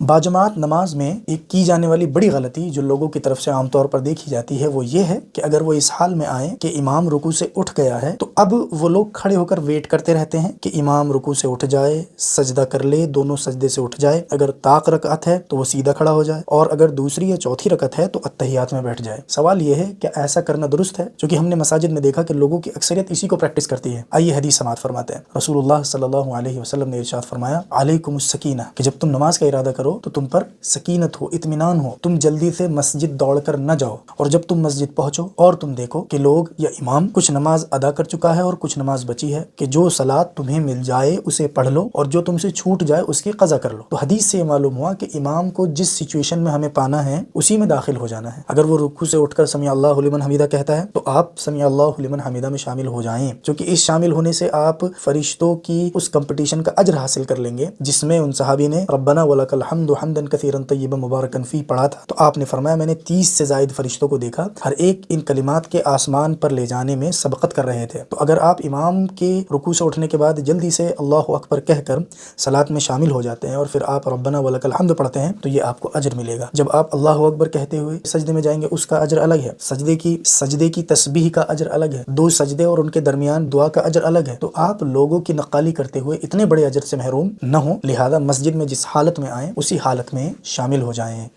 बाजमात नमाज में एक की जाने वाली बड़ी गलती जो लोगों की तरफ से आमतौर पर देखी जाती है वो ये है कि अगर वो इस हाल में आए कि इमाम रुकू से उठ गया है तो अब वो लोग खड़े होकर वेट करते रहते हैं कि इमाम रुकू से उठ जाए, सजदा कर ले, दोनों सजदे से उठ जाए। अगर ताक रकअत है तो वो सीधा खड़ा हो जाए, और अगर दूसरी या चौथी रकअत है तो अत्तहियात में बैठ जाए। सवाल ये है कि ऐसा करना दुरुस्त है? क्योंकि हमने मसाजिद में देखा कि लोगों की अक्सरियत इसी को प्रैक्टिस करती है। आइए हदीस समात फरमाते हैं। रसूलुल्लाह सल्लल्लाहु अलैहि वसल्लम ने इरशाद फरमाया, अलैकुमुस सकीना, कि जब तुम नमाज का इरादा करो तो तुम पर सकीनत हो, इत्मीनान हो, तुम जल्दी से मस्जिद दौड़कर न जाओ। और जब तुम मस्जिद पहुंचो और तुम देखो कि लोग या इमाम कुछ नमाज अदा कर चुका है और कुछ नमाज बची है, कि जो सलात तुम्हें मिल जाए उसे पढ़ लो और जो तुमसे छूट जाए उसकी कज़ा कर लो। तो हदीस से मालूम हुआ कि इमाम को जिस सिचुएशन में हमें पाना है उसी में दाखिल हो जाना है। अगर वो रुकू से उठकर समी अल्लाहु लिमन हमीदा कहता है तो आप समी अल्लाहु लिमन हमीदा में शामिल हो जाएं, क्योंकि इस शामिल होने से आप फरिश्तों की उस कंपटीशन का अजर हासिल कर लेंगे जिसमें उन सहाबी ने रब्बना वलकल हम्दु हम्दन कसीरन तय्यबन मुबारकन फी पढ़ा था। तो आपने फरमाया, मैंने 30 से जायद फरिश्तों को देखा, हर एक इन कलिमात के आसमान पर ले जाने में सबकत कर रहे थे। तो अगर आप इमाम के रुकू से उठने के बाद जल्दी से अल्लाहु अकबर कहकर सलात में शामिल हो जाते हैं और फिर आप रब्बना वलकल हम्द पढ़ते हैं तो ये आपको अजर मिलेगा। जब आप अल्लाहु अकबर कहते हुए सजदे में जाएंगे उसका अजर अलग है, सजदे की तस्बीह का अजर अलग है, 2 सजदे और उनके दरमियान दुआ का अजर अलग है। तो आप लोगों की नक्काली करते हुए इतने बड़े अजर से महरूम न हो, लिहाजा मस्जिद में जिस हालत में आए उसी हालत में शामिल हो जाएं।